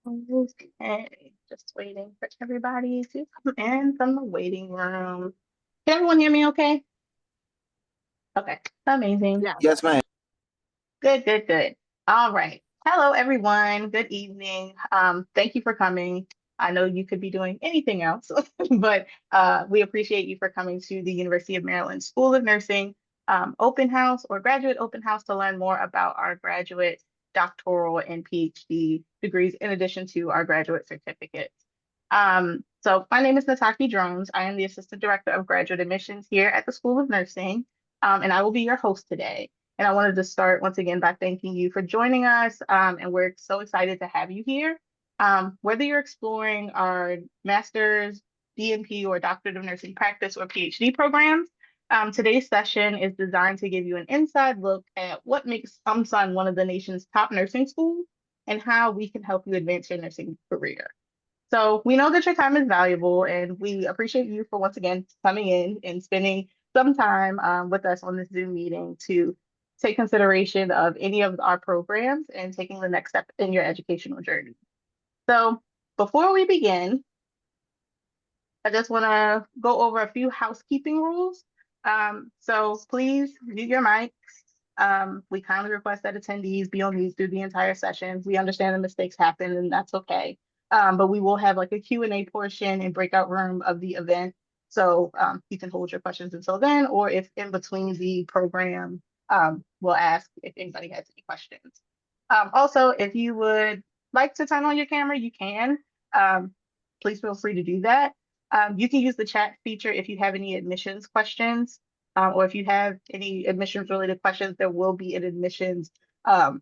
Okay, just waiting for everybody to come in from the waiting room. Can everyone hear me okay? Okay, amazing. Yeah. Yes, ma'am. Good, good, good. All right. Hello, everyone. Good evening. Thank you for coming. I know you could be doing anything else, but we appreciate you for coming to the University of Maryland School of Nursing open house or graduate open house to learn more about our graduate, doctoral, and PhD degrees in addition to our graduate certificates. So my name is Nataki Drones. I am the Assistant Director of Graduate Admissions here at the School of Nursing, and I will be your host today. And I wanted to start once again by thanking you for joining us. And we're so excited to have you here. Whether you're exploring our master's, DNP, or Doctorate of Nursing Practice or PhD programs, today's session is designed to give you an inside look at what makes UMSUN one of the nation's top nursing schools and how we can help you advance your nursing career. So we know that your time is valuable, and we appreciate you for once again coming in and spending some time with us on this Zoom meeting to take consideration of any of our programs and taking the next step in your educational journey. So before we begin, I just want to go over a few housekeeping rules. So please mute your mics. We kindly request that attendees be on mute through the entire session. We understand the mistakes happen and that's okay. But we will have like a Q&A portion and breakout room of the event. So you can hold your questions until then, or if in between the program, we'll ask if anybody has any questions. Also, if you would like to turn on your camera, you can. Um, please feel free to do that. You can use the chat feature if you have any admissions questions, or if you have any admissions related questions, there will be an admissions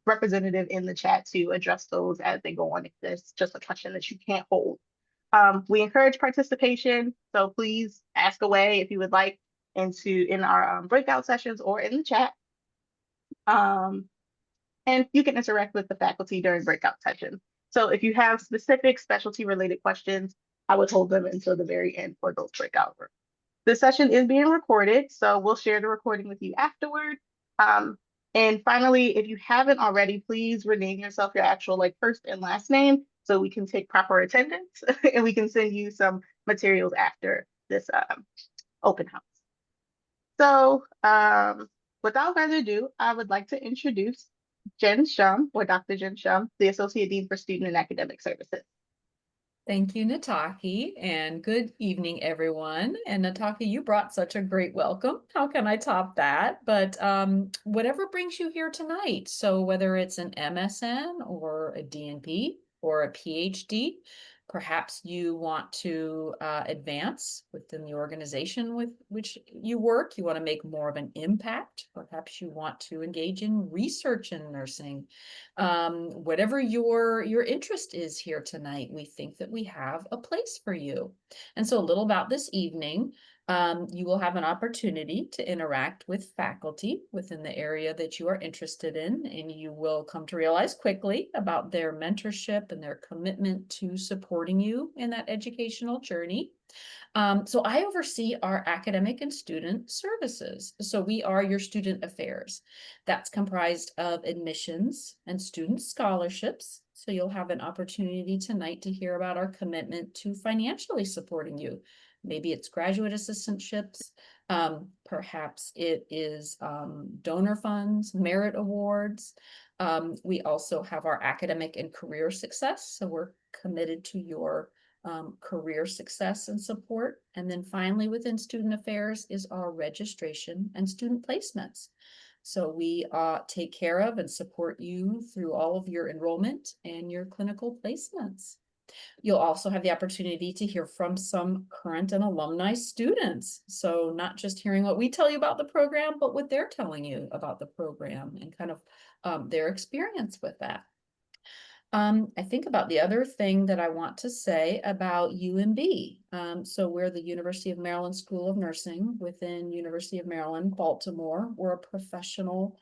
representative in the chat to address those as they go on if there's just a question that you can't hold. We encourage participation, so please ask away if you would like in our breakout sessions or in the chat. Um, and you can interact with the faculty during breakout sessions. So if you have specific specialty related questions, I would hold them until the very end for those breakout rooms. The session is being recorded, so we'll share the recording with you afterward. Um, and finally, if you haven't already, please rename yourself your actual like first and last name so we can take proper attendance and we can send you some materials after this open house. So without further ado, I would like to introduce Jen Shum, or Dr. Jen Shum, the Associate Dean for Student and Academic Services. Thank you, Nataki, and good evening, everyone. And Nataki, you brought such a great welcome. How can I top that? But whatever brings you here tonight. So whether it's an MSN or a DNP or a PhD, perhaps you want to advance within the organization with which you work. You want to make more of an impact. Perhaps you want to engage in research in nursing. Whatever your interest is here tonight, we think that we have a place for you. And so a little about this evening. You will have an opportunity to interact with faculty within the area that you are interested in, and you will come to realize quickly about their mentorship and their commitment to supporting you in that educational journey. So I oversee our academic and student services. So we are your student affairs. That's comprised of admissions and student scholarships. So you'll have an opportunity tonight to hear about our commitment to financially supporting you. Maybe it's graduate assistantships, perhaps it is donor funds, merit awards. We also have our academic and career success. So we're committed to your career success and support. And then finally, within student affairs is our registration and student placements. So we take care of and support you through all of your enrollment and your clinical placements. You'll also have the opportunity to hear from some current and alumni students. So not just hearing what we tell you about the program, but what they're telling you about the program and kind of their experience with that. I think about the other thing that I want to say about UMB. So we're the University of Maryland School of Nursing within University of Maryland, Baltimore. We're a professional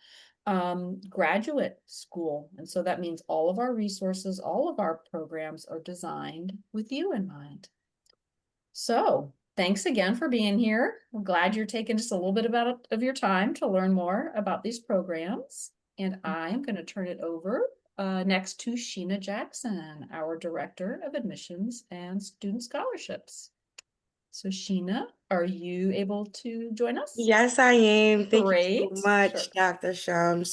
graduate school. And so that means all of our resources, all of our programs are designed with you in mind. So thanks again for being here. I'm glad you're taking just a little bit of your time to learn more about these programs. And I'm going to turn it over next to Sheena Jackson, our Director of Admissions and Student Scholarships. So Sheena, are you able to join us? Yes, I am. Thank you so Great, much, sure. Dr. Shum.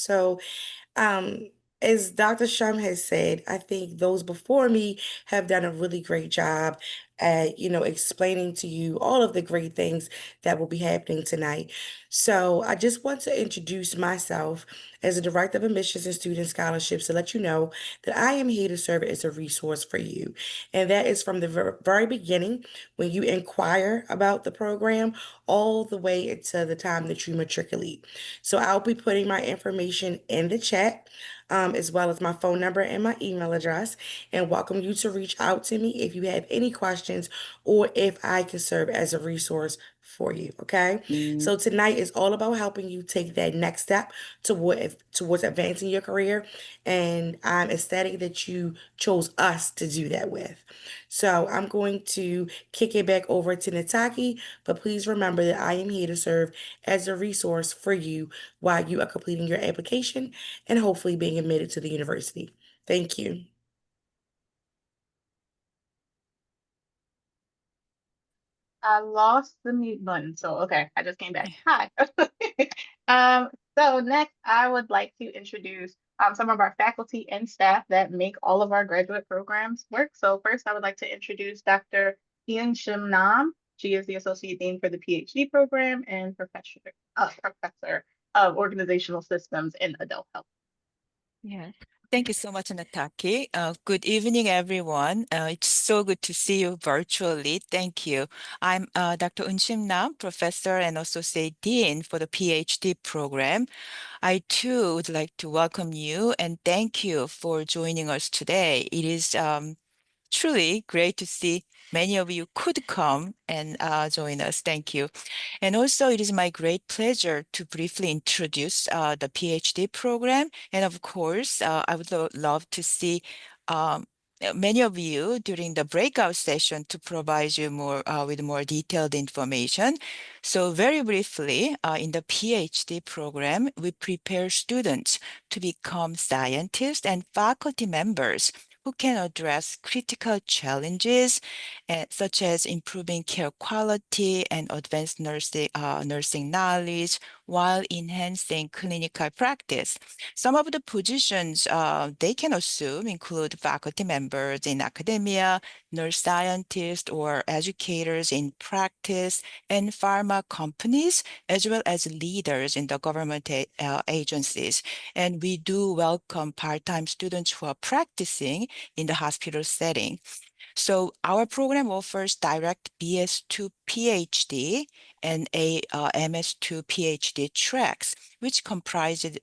Um, as Dr. Shum has said, I think those before me have done a really great job at, explaining to you all of the great things that will be happening tonight. So I just want to introduce myself as a Director of Admissions and Student Scholarships to let you know that I am here to serve as a resource for you. And that is from the very beginning when you inquire about the program all the way until the time that you matriculate. So I'll be putting my information in the chat, as well as my phone number and my email address, and welcome you to reach out to me if you have any questions or if I can serve as a resource for you. Okay. So tonight is all about helping you take that next step towards advancing your career, and I'm ecstatic that you chose us to do that with. So I'm going to kick it back over to Nataki, but please remember that I am here to serve as a resource for you while you are completing your application and hopefully being admitted to the university. Thank you. I lost the mute button, so okay, I just came back. Hi. Um, so next, I would like to introduce some of our faculty and staff that make all of our graduate programs work. So first, I would like to introduce Dr. Ian Shim Nam. She is the Associate Dean for the PhD program and professor of Organizational Systems in Adult Health. Yeah. Thank you so much, Nataki. Good evening, everyone. It's so good to see you virtually. Thank you. I'm Dr. Unshim Nam, Professor and Associate Dean for the PhD program. I too would like to welcome you and thank you for joining us today. It is truly great to see many of you could come and join us. Thank you. And also, it is my great pleasure to briefly introduce the PhD program. And of course, I would love to see um, many of you during the breakout session to provide you with more detailed information. So very briefly, in the PhD program, we prepare students to become scientists and faculty members who can address critical challenges such as improving care quality and advanced nursing knowledge while enhancing clinical practice. Some of the positions they can assume include faculty members in academia, nurse scientists, or educators in practice, and pharma companies, as well as leaders in the government agencies. And we do welcome part-time students who are practicing in the hospital setting. So our program offers direct BS to PhD and a MS to PhD tracks, which comprises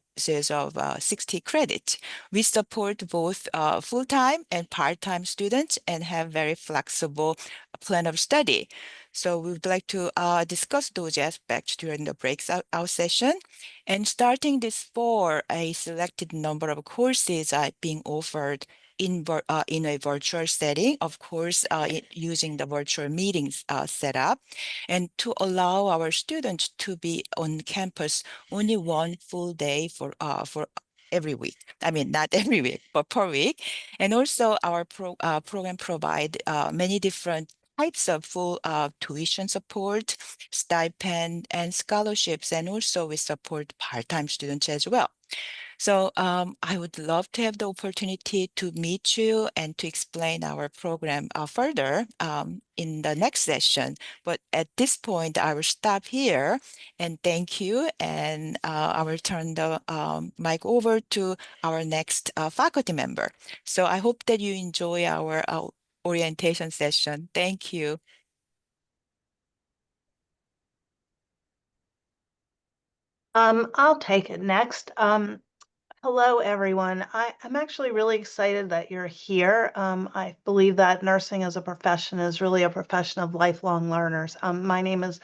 of 60 credits. We support both full-time and part-time students and have very flexible plan of study. So we would like to discuss those aspects during the breakout session. And starting this fall, a selected number of courses are being offered in a virtual setting, of course, using the virtual meetings setup, and to allow our students to be on campus only one full day for every week. I mean, not every week, but per week. And also, our program provide many different types of full tuition support, stipend, and scholarships, and also we support part-time students as well. So I would love to have the opportunity to meet you and to explain our program further in the next session. But at this point, I will stop here and thank you. And I will turn the mic over to our next faculty member. So I hope that you enjoy our orientation session. Thank you. I'll take it next. Hello, everyone. I'm actually really excited that you're here. I believe that nursing as a profession is really a profession of lifelong learners. My name is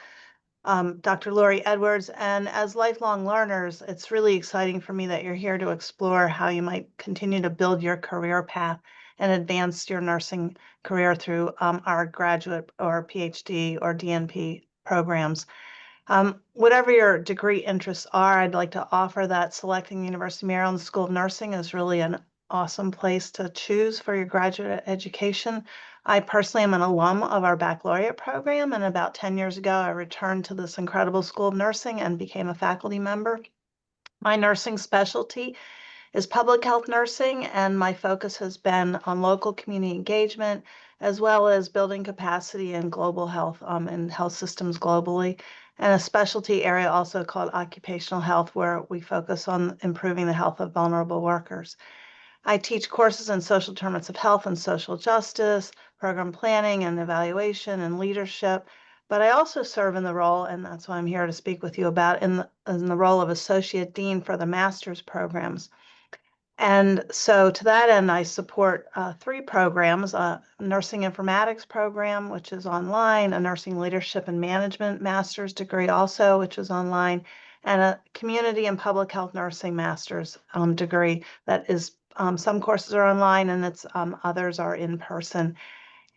Dr. Lori Edwards, and as lifelong learners, it's really exciting for me that you're here to explore how you might continue to build your career path and advance your nursing career through our graduate or PhD or DNP programs. Whatever your degree interests are, I'd like to offer that selecting the University of Maryland School of Nursing is really an awesome place to choose for your graduate education. I personally am an alum of our baccalaureate program, and about 10 years ago, I returned to this incredible School of Nursing and became a faculty member. My nursing specialty is public health nursing, and my focus has been on local community engagement, as well as building capacity in global health and health systems globally, and a specialty area also called occupational health, where we focus on improving the health of vulnerable workers. I teach courses in social determinants of health and social justice, program planning and evaluation, and leadership. But I also serve in the role, and that's why I'm here to speak with you about, in the role of Associate Dean for the Master's programs. And so to that end, I support 3 programs, a nursing informatics program, which is online, a nursing leadership and management master's degree also, which is online, and a community and public health nursing master's degree that is, some courses are online and others are in person.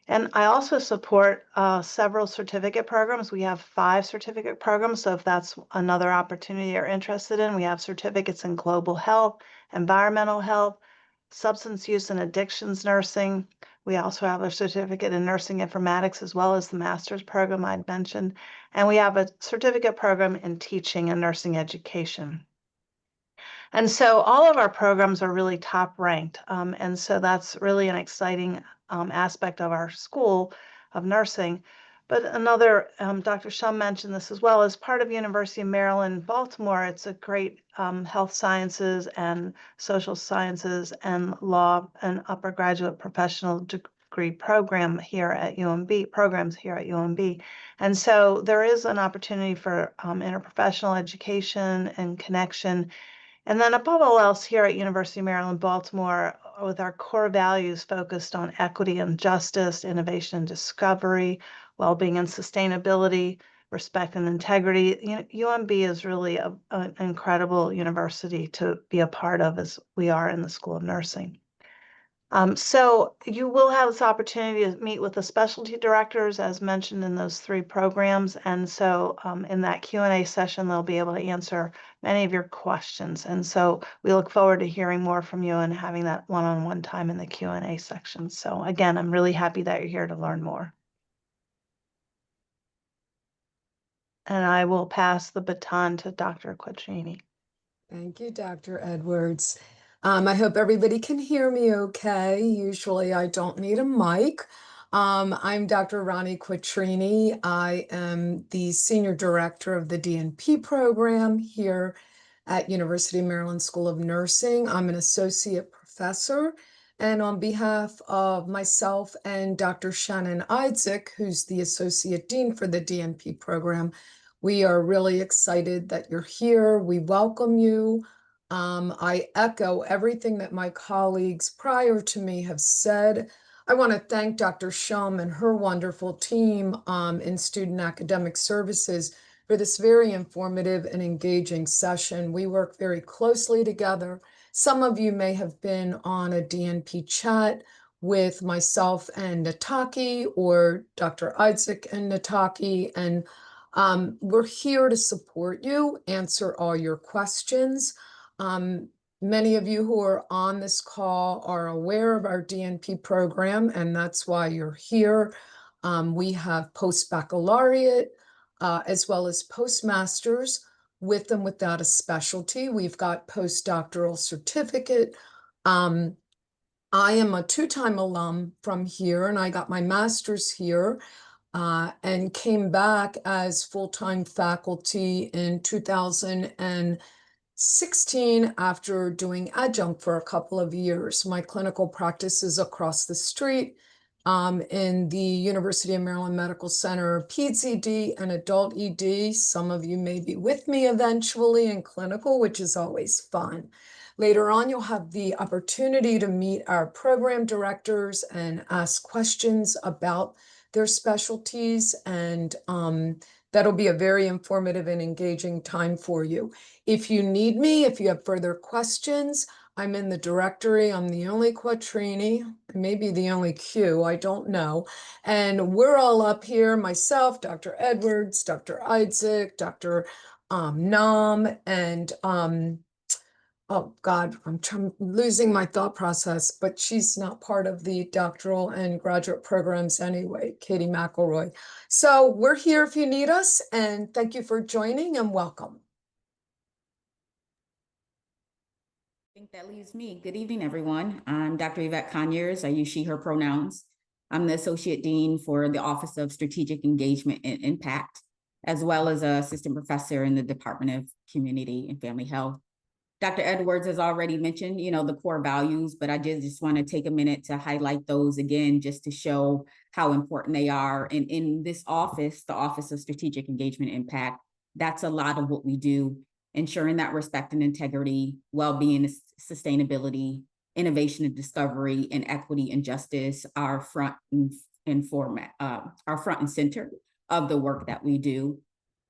And I also support several certificate programs. We have 5 certificate programs, so if that's another opportunity you're interested in, we have certificates in global health, environmental health, substance use and addictions nursing. We also have a certificate in nursing informatics, as well as the master's program I'd mentioned. And we have a certificate program in teaching and nursing education. And so all of our programs are really top ranked. And so that's really an exciting aspect of our school of nursing. But another, Dr. Shum mentioned this as well, as part of University of Maryland, Baltimore, it's a great health sciences and social sciences and law and upper graduate professional degree program here at UMB, programs here at UMB. And so there is an opportunity for interprofessional education and connection. And then above all else, here at University of Maryland, Baltimore, with our core values focused on equity and justice, innovation and discovery, well-being and sustainability, respect and integrity, UMB is really an incredible university to be a part of, as we are in the School of Nursing. So you will have this opportunity to meet with the specialty directors, as mentioned in those 3 programs. And so in that Q&A session, they'll be able to answer many of your questions. And so we look forward to hearing more from you and having that one-on-one time in the Q&A section. So again, I'm really happy that you're here to learn more. And I will pass the baton to Dr. Quattrini. Thank you, Dr. Edwards. I hope everybody can hear me okay. Usually I don't need a mic. I'm Dr. Ronnie Quattrini. I am the Senior Director of the DNP program here at University of Maryland School of Nursing. I'm an Associate Professor, and on behalf of myself and Dr. Shannon Isaac, who's the Associate Dean for the DNP program, we are really excited that you're here. We welcome you. I echo everything that my colleagues prior to me have said. I want to thank Dr. Shum and her wonderful team in Student Academic Services for this very informative and engaging session. We work very closely together. Some of you may have been on a DNP chat with myself and Nataki, or Dr. Isaac and Nataki, and we're here to support you, answer all your questions. Many of you who are on this call are aware of our DNP program, and that's why you're here. We have post-baccalaureate as well as postmasters, with and without a specialty. We've got postdoctoral certificate. I am a 2-time alum from here, and I got my master's here. And came back as full-time faculty in 2016 after doing adjunct for a couple of years. My clinical practice is across the street in the University of Maryland Medical Center, Peds ED and Adult ED. Some of you may be with me eventually in clinical, which is always fun. Later on, you'll have the opportunity to meet our program directors and ask questions about their specialties, and that'll be a very informative and engaging time for you. If you need me, if you have further questions, I'm in the directory. I'm the only Quattrini, maybe the only Q, I don't know. And we're all up here, myself, Dr. Edwards, Dr. Isaac, Dr. Nam, and oh God, losing my thought process, but she's not part of the doctoral and graduate programs anyway, Katie McElroy. So we're here if you need us, and thank you for joining and welcome. I think that leaves me. Good evening, everyone. I'm Dr. Yvette Conyers. I use she, her pronouns. I'm the Associate Dean for the Office of Strategic Engagement and Impact, as well as an assistant professor in the Department of Community and Family Health. Dr. Edwards has already mentioned, the core values, but I just want to take a minute to highlight those again, just to show how important they are. And in this office, the Office of Strategic Engagement and Impact, that's a lot of what we do, ensuring that respect and integrity, well-being, sustainability, innovation and discovery, and equity and justice are front and center of the work that we do.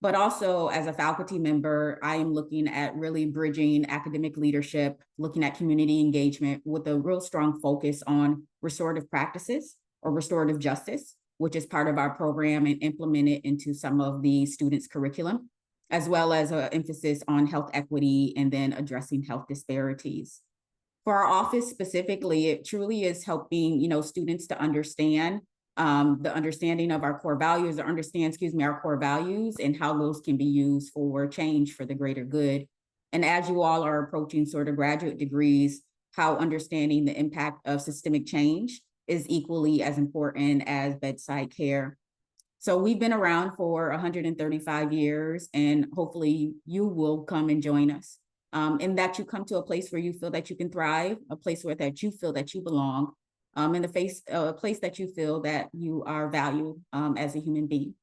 But also as a faculty member, I am looking at really bridging academic leadership, looking at community engagement with a real strong focus on restorative practices or restorative justice, which is part of our program and implemented into some of the students' curriculum, as well as an emphasis on health equity and then addressing health disparities. For our office specifically, it truly is helping, students to understand the understanding of our core values, or understand, our core values and how those can be used for change for the greater good. And as you all are approaching sort of graduate degrees, how understanding the impact of systemic change is equally as important as bedside care. So we've been around for 135 years, and hopefully you will come and join us. And that you come to a place where you feel that you can thrive, a place where that you feel that you belong, and a place that you feel that you are valued as a human being.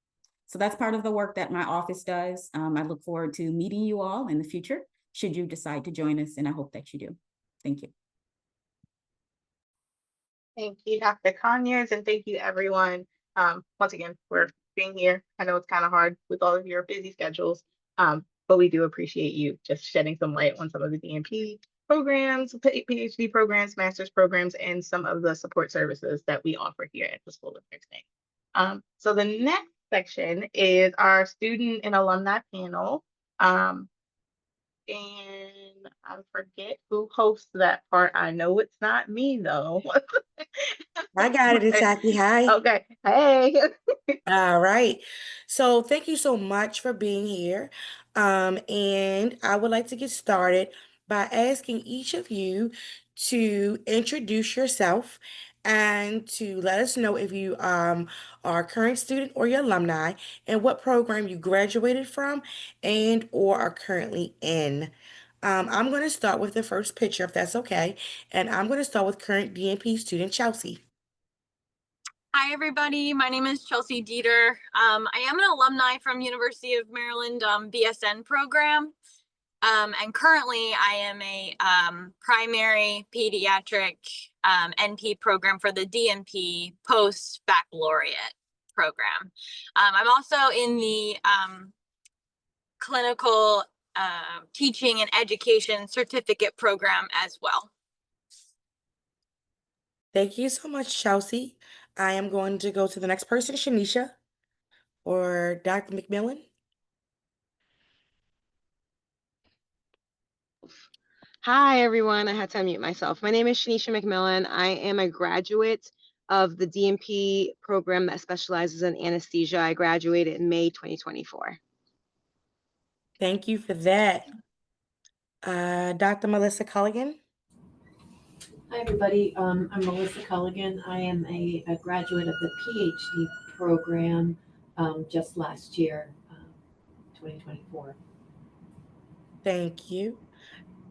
So that's part of the work that my office does. I look forward to meeting you all in the future, should you decide to join us, and I hope that you do. Thank you. Thank you, Dr. Conyers, and thank you, everyone, once again, for being here. I know it's kind of hard with all of your busy schedules, but we do appreciate you just shedding some light on some of the DNP programs, PhD programs, master's programs, and some of the support services that we offer here at the School of Nursing. So the next section is our student and alumni panel. And I forget who hosts that part. I know it's not me though. I got it, Itaki. Hi. Okay. Hey. All right. So thank you so much for being here. And I would like to get started by asking each of you to introduce yourself and to let us know if you are a current student or your alumni and what program you graduated from and or are currently in. I'm going to start with the first picture, if that's okay. And I'm going to start with current DNP student Chelsea. Hi, everybody. My name is Chelsea Dieter. I am an alumni from University of Maryland BSN program. And currently I am a primary pediatric NP program for the DNP post-baccalaureate program. I'm also in the clinical teaching and education certificate program as well. Thank you so much, Chelsea. I am going to go to the next person, Shanisha or Dr. McMillan. Hi, everyone. I had to unmute myself. My name is Shanisha McMillan. I am a graduate of the DNP program that specializes in anesthesia. I graduated in May 2024. Thank you for that. Dr. Melissa Culligan. Hi, everybody. I'm Melissa Culligan. I am a graduate of the PhD program just last year, 2024. Thank you.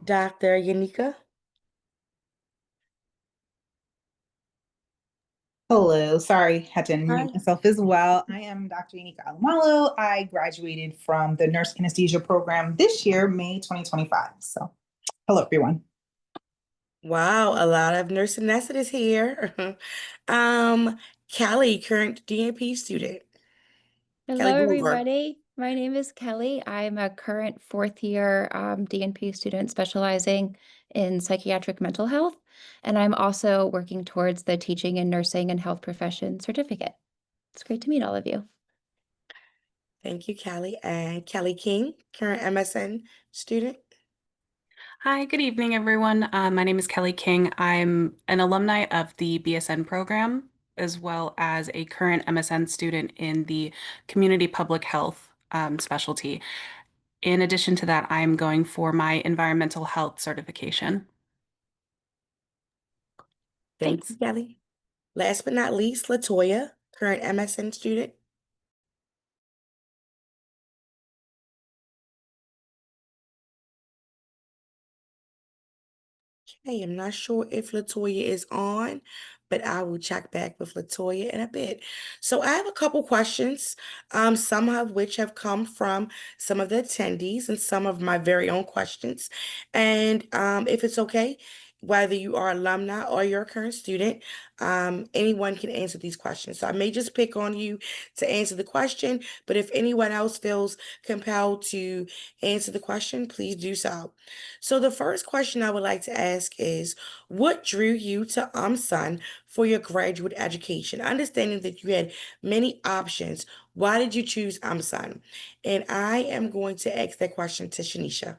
Dr. Yanika. Hello, sorry, had to Hi. unmute myself as well. I am Dr. Yanika Alamalo. I graduated from the nurse anesthesia program this year, May 2025. So, hello, everyone. Wow, a lot of nurse anesthetists here. Callie, current DNP student. Hello, Kelly Groover. everybody. My name is Kelly. I'm a current fourth year DNP student specializing in psychiatric mental health, and I'm also working towards the teaching and nursing and health profession certificate. It's great to meet all of you. Thank you, Callie. And Kelly King, current MSN student. Hi, good evening, everyone. My name is Kelly King. I'm an alumni of the BSN program, as well as a current MSN student in the community public health specialty. In addition to that, I'm going for my environmental health certification. Thank Thanks. you, Kelly. Last but not least, Latoya, current MSN student. Okay, I'm not sure if Latoya is on, but I will check back with Latoya in a bit. So I have a couple questions, some of which have come from some of the attendees and some of my very own questions. And if it's okay, whether you are alumni or you're a current student, anyone can answer these questions. So I may just pick on you to answer the question, but if anyone else feels compelled to answer the question, please do so. So the first question I would like to ask is, what drew you to UMSUN for your graduate education? Understanding that you had many options, why did you choose UMSUN? And I am going to ask that question to Shanisha.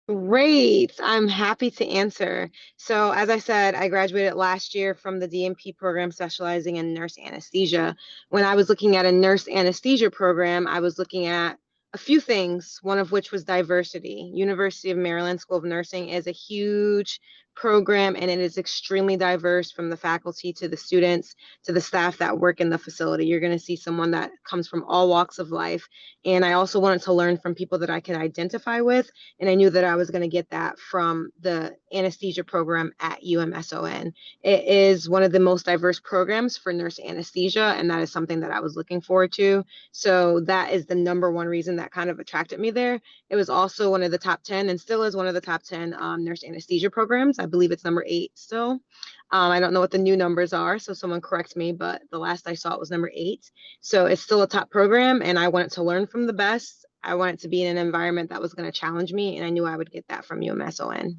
Great. I'm happy to answer. So, as I said, I graduated last year from the DNP program specializing in nurse anesthesia. When I was looking at a nurse anesthesia program, I was looking at a few things, one of which was diversity. University of Maryland School of Nursing is a huge program and it is extremely diverse from the faculty to the students to the staff that work in the facility. You're going to see someone that comes from all walks of life. And I also wanted to learn from people that I could identify with, and I knew that I was going to get that from the anesthesia program at UMSON. It is one of the most diverse programs for nurse anesthesia, and that is something that I was looking forward to. So that is the number one reason that kind of attracted me there. It was also one of the top 10 and still is one of the top 10 nurse anesthesia programs. I believe it's number 8 still. I don't know what the new numbers are, so someone correct me, but the last I saw it was number 8. So it's still a top program, and I wanted to learn from the best. I wanted to be in an environment that was going to challenge me, and I knew I would get that from UMSON.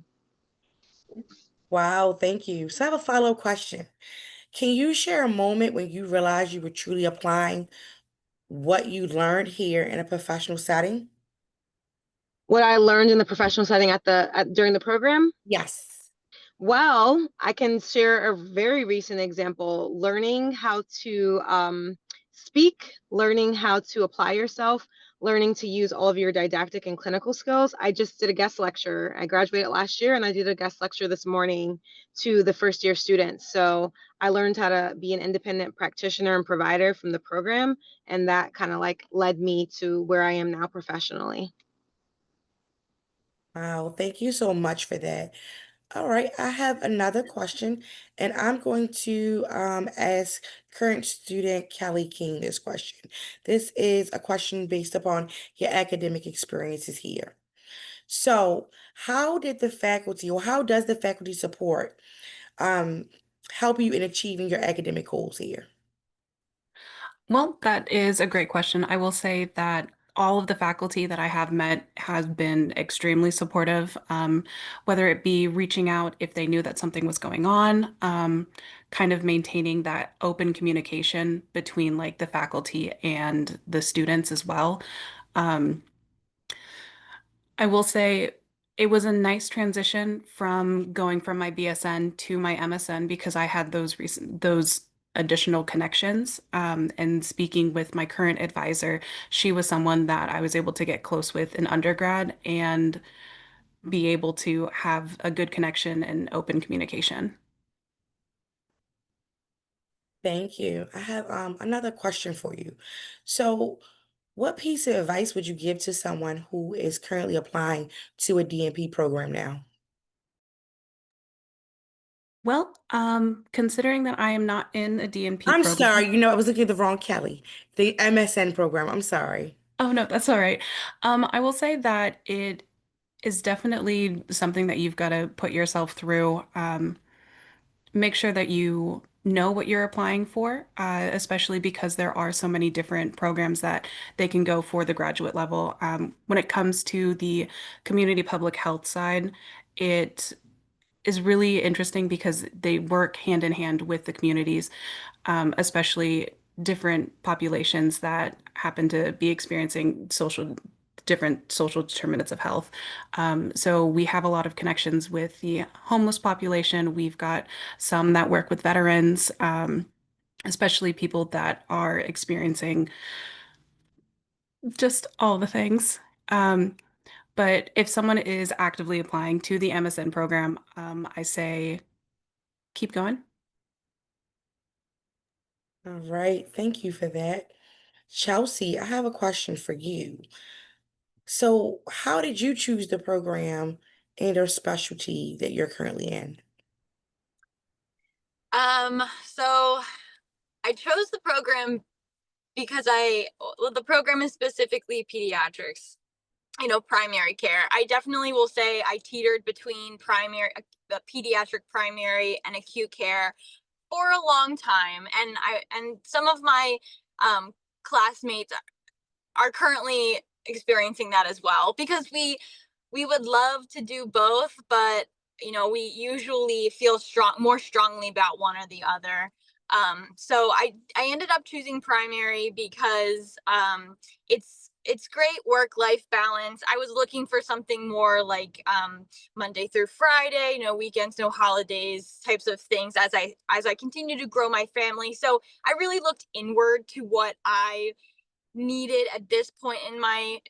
Wow, thank you. So I have a follow-up question. Can you share a moment when you realized you were truly applying what you learned here in a professional setting? What I learned in the professional setting during the program, Yes. well, I can share a very recent example. Learning how to speak, learning how to apply yourself, learning to use all of your didactic and clinical skills. I just did a guest lecture. I graduated last year and I did a guest lecture this morning to the first year students. So I learned how to be an independent practitioner and provider from the program. And that kind of like led me to where I am now professionally. Wow, thank you so much for that. All right, I have another question, and I'm going to ask current student Kelly King this question. This is a question based upon your academic experiences here. So, how did the faculty, or how does the faculty support um, help you in achieving your academic goals here? Well, that is a great question. I will say that all of the faculty that I have met has been extremely supportive, whether it be reaching out if they knew that something was going on, kind of maintaining that open communication between like the faculty and the students as well. Um, I will say it was a nice transition from going from my BSN to my MSN because I had those additional connections. And speaking with my current advisor, she was someone that I was able to get close with in undergrad and be able to have a good connection and open communication. Thank you. I have another question for you. So, what piece of advice would you give to someone who is currently applying to a DNP program now? Well, considering that I am not in a DNP I'm program. sorry, I was looking at the wrong Kelly, the MSN program. I'm sorry. Oh no, that's all right. I will say that it is definitely something that you've got to put yourself through. Make sure that you know what you're applying for, especially because there are so many different programs that they can go for the graduate level. When it comes to the community public health side, it is really interesting because they work hand in hand with the communities, especially different populations that happen to be experiencing different social determinants of health. So we have a lot of connections with the homeless population. We've got some that work with veterans, especially people that are experiencing just all the things. But if someone is actively applying to the MSN program, I say keep going. All right, thank you for that. Chelsea, I have a question for you. So, how did you choose the program and or specialty that you're currently in? So I chose the program because the program is specifically pediatrics, primary care. I definitely will say I teetered between pediatric primary and acute care for a long time. And some of my classmates are currently experiencing that as well, because we would love to do both, but we usually feel more strongly about one or the other. So I ended up choosing primary because it's great work-life balance. I was looking for something more like Monday through Friday, no weekends, no holidays, types of things as I continue to grow my family. So I really looked inward to what I needed at this point in my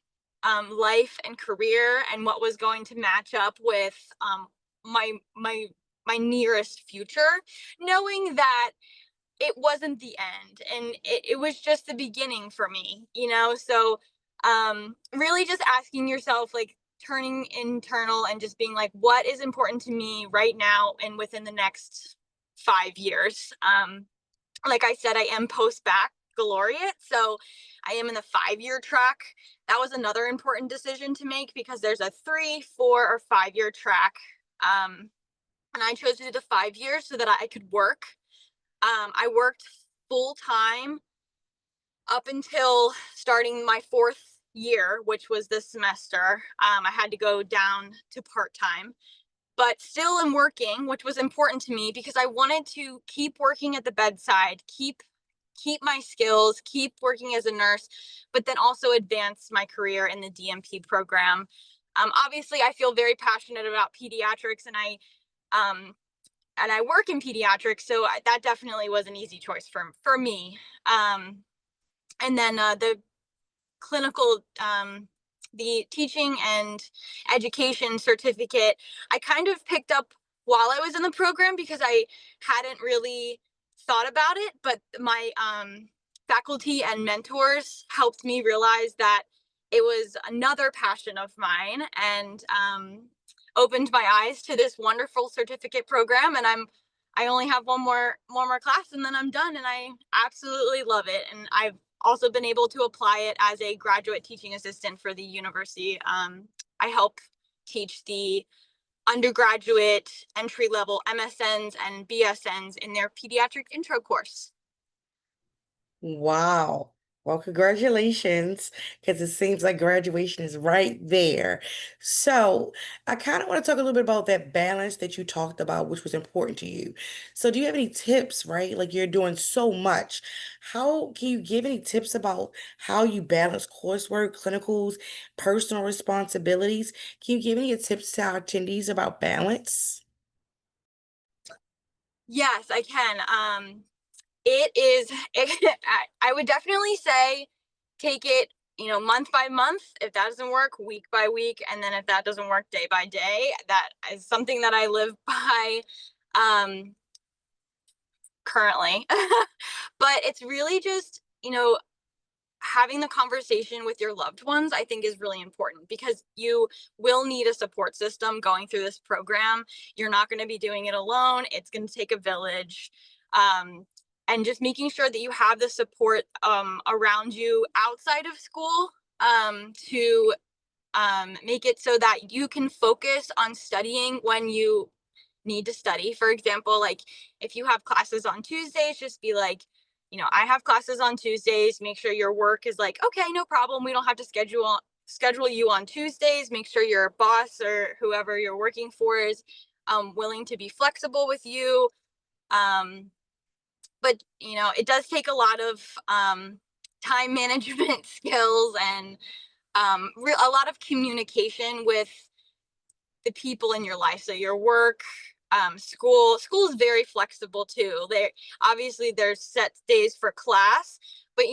life and career, and what was going to match up with my my my nearest future, knowing that it wasn't the end, and it was just the beginning for me, so really just asking yourself, like, turning internal and just being like, what is important to me right now and within the next 5 years. Like I said, I am post baccalaureate, so I am in the 5 year track. That was another important decision to make, because there's a 3, 4, or 5 year track. And I chose to do the 5 years so that I could work. I worked full time up until starting my 4th year, which was this semester. I had to go down to part time, but still am working, which was important to me because I wanted to keep working at the bedside, keep my skills, keep working as a nurse, but then also advance my career in the DMP program. Obviously, I feel very passionate about pediatrics, and I work in pediatrics, so that definitely was an easy choice for me. And then the clinical the teaching and education certificate, I kind of picked up while I was in the program because I hadn't really thought about it, but my faculty and mentors helped me realize that it was another passion of mine, and opened my eyes to this wonderful certificate program. And I only have one more class, and then I'm done, and I absolutely love it. And I've also been able to apply it as a graduate teaching assistant for the university. I help teach the undergraduate entry level MSNs and BSNs in their pediatric intro course. Wow. Well, congratulations, because it seems like graduation is right there. So, I kind of want to talk a little bit about that balance that you talked about, which was important to you. So, do you have any tips, right? Like you're doing so much. How can you give any tips about how you balance coursework, clinicals, personal responsibilities? Can you give any tips to our attendees about balance? Yes, I can. It is, I would definitely say take it, month by month. If that doesn't work, week by week. And then if that doesn't work, day by day. That is something that I live by currently. But it's really just, having the conversation with your loved ones, I think, is really important, because you will need a support system going through this program. You're not going to be doing it alone. It's going to take a village. And just making sure that you have the support around you outside of school, to make it so that you can focus on studying when you need to study. For example, like, if you have classes on Tuesdays, just be like, I have classes on Tuesdays. Make sure your work is like, okay, no problem. We don't have to schedule you on Tuesdays. Make sure your boss or whoever you're working for is willing to be flexible with you. But it does take a lot of time management skills, and a lot of communication with the people in your life. So your work, school is very flexible too. They obviously there's set days for class, but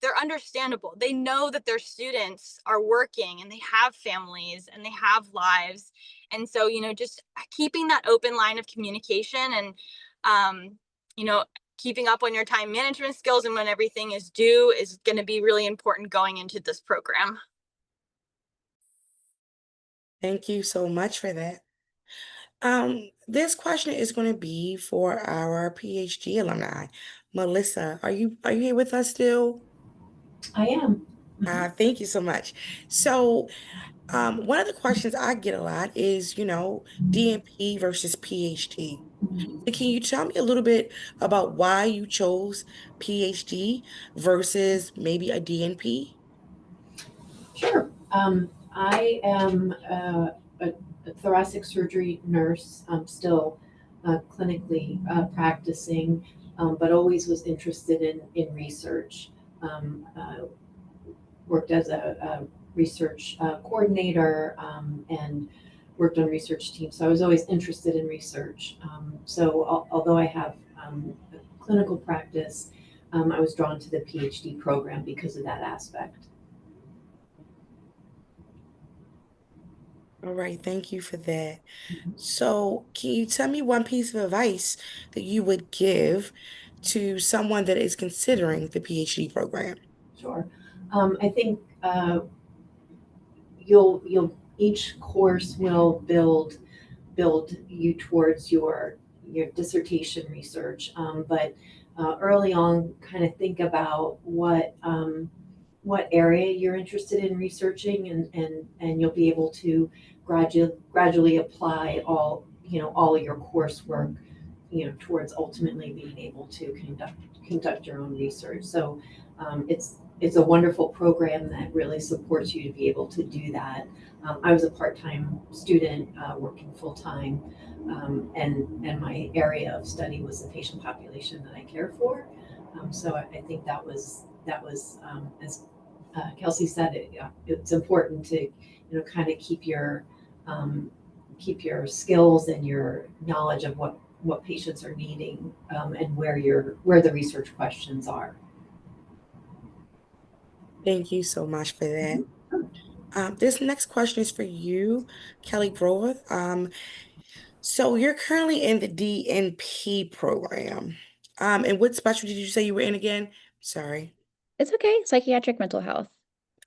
they're understandable. They know that their students are working and they have families and they have lives. And so, just keeping that open line of communication and keeping up on your time management skills and when everything is due is going to be really important going into this program. Thank you so much for that. This question is going to be for our PhD alumni. Melissa, are you here with us still? I am. Thank you so much. So, one of the questions I get a lot is, DNP versus PhD. So can you tell me a little bit about why you chose PhD versus maybe a DNP? Sure. I am a thoracic surgery nurse. I'm still clinically practicing, but always was interested in research. Worked as a research coordinator and worked on research teams. So I was always interested in research. Although I have a clinical practice, I was drawn to the PhD program because of that aspect. All right, thank you for that. So, can you tell me one piece of advice that you would give to someone that is considering the PhD program? Sure. I think you'll each course will build you towards your dissertation research. But early on, kind of think about what area you're interested in researching, and you'll be able to gradually apply all of your coursework towards ultimately being able to conduct your own research. So it's a wonderful program that really supports you to be able to do that. I was a part-time student working full-time, and my area of study was the patient population that I care for. So I think that was as Kelsey said, it's important to kind of keep your skills and your knowledge of what patients are needing, and where the research questions are. Thank you so much for that. This next question is for you, Kelly Groth. So you're currently in the DNP program. And what specialty did you say you were in again? Sorry. It's okay. Psychiatric mental health.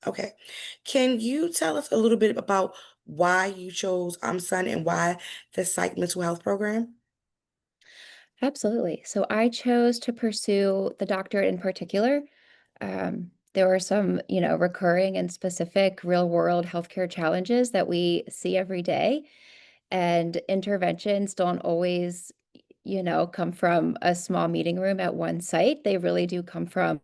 Okay. Can you tell us a little bit about why you chose Sun and why the psych mental health program? Absolutely. So I chose to pursue the doctorate in particular. There were some, recurring and specific real world healthcare challenges that we see every day. And interventions don't always, come from a small meeting room at one site. They really do come from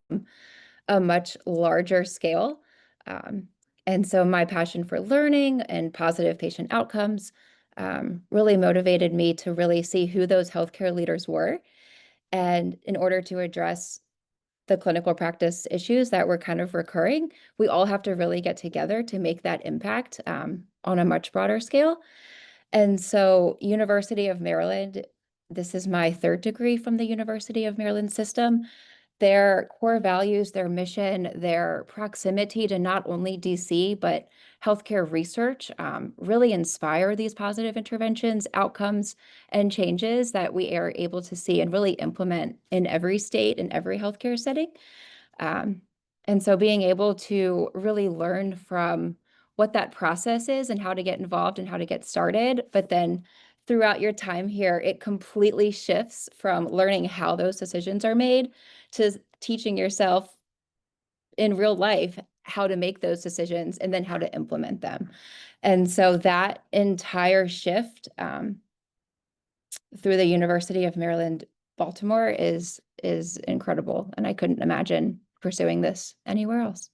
a much larger scale. Um, and so my passion for learning and positive patient outcomes really motivated me to really see who those healthcare leaders were. And in order to address the clinical practice issues that were kind of recurring, we all have to really get together to make that impact on a much broader scale. And so, University of Maryland, this is my third degree from the University of Maryland system. Their core values, their mission, their proximity to not only DC, but healthcare research really inspire these positive interventions, outcomes, and changes that we are able to see and really implement in every state, in every healthcare setting. Um, and so being able to really learn from what that process is and how to get involved and how to get started, but then throughout your time here, it completely shifts from learning how those decisions are made to teaching yourself in real life how to make those decisions and then how to implement them. And so that entire shift through the University of Maryland, Baltimore is incredible. And I couldn't imagine pursuing this anywhere else.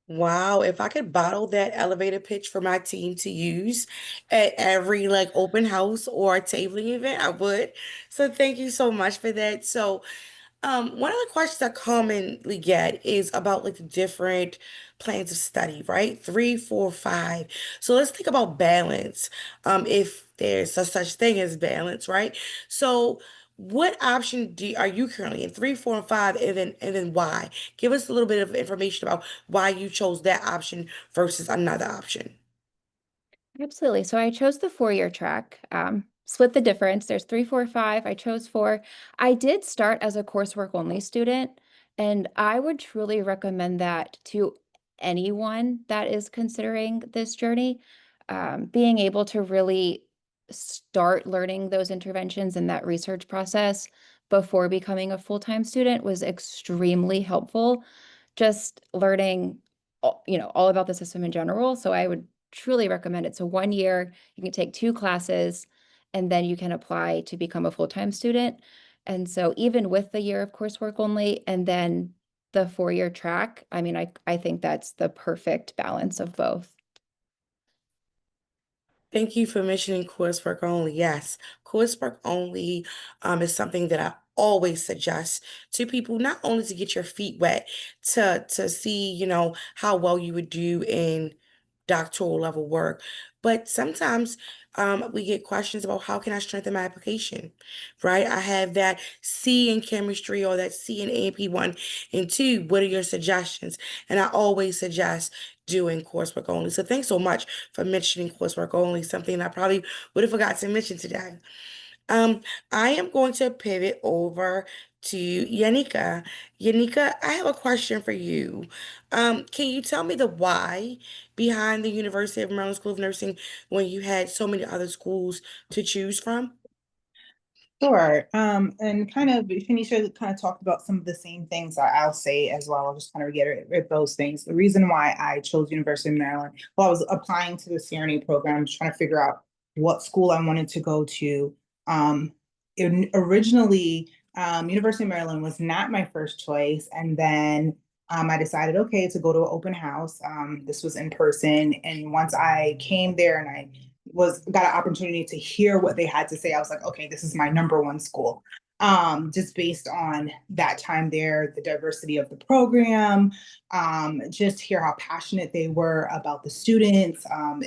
Wow, if I could bottle that elevator pitch for my team to use at every like open house or tabling event, I would. So thank you so much for that. So One of the questions I commonly get is about like the different plans of study, right? Three, four, five. So let's think about balance. If there's a such thing as balance, right? So what option are you currently in? Three, four, and five, and then why? Give us a little bit of information about why you chose that option versus another option. Absolutely. So I chose the 4-year track, split the difference. There's 3, 4, 5. I chose 4. I did start as a coursework only student, and I would truly recommend that to anyone that is considering this journey. Being able to really start learning those interventions and that research process before becoming a full-time student was extremely helpful. Just learning, all about the system in general. So I would truly recommend it. So 1 year, you can take 2 classes, and then you can apply to become a full-time student. And so even with the year of coursework only and then the 4-year track, I mean, I think that's the perfect balance of both. Thank you for mentioning coursework only. Yes, coursework only is something that I always suggest to people, not only to get your feet wet, to see, how well you would do in doctoral level work, but sometimes we get questions about how can I strengthen my application, right? I have that C in chemistry or that C in AP 1 and 2. What are your suggestions? And I always suggest doing coursework only. So thanks so much for mentioning coursework only, something I probably would have forgot to mention today. Um, I am going to pivot over to Yanika. Yanika, I have a question for you. Can you tell me the why behind the University of Maryland School of Nursing when you had so many other schools to choose from? Sure. And kind of, Phoenicia kind of talked about some of the same things that I'll say as well. I'll just kind of reiterate those things. The reason why I chose University of Maryland, well, I was applying to the CRNA program, just trying to figure out what school I wanted to go to. Originally, University of Maryland was not my first choice. And then I decided, okay, to go to an open house. This was in person. And once I came there and I got an opportunity to hear what they had to say, I was like, okay, this is my number one school. Just based on that time there, the diversity of the program, just hear how passionate they were about the students.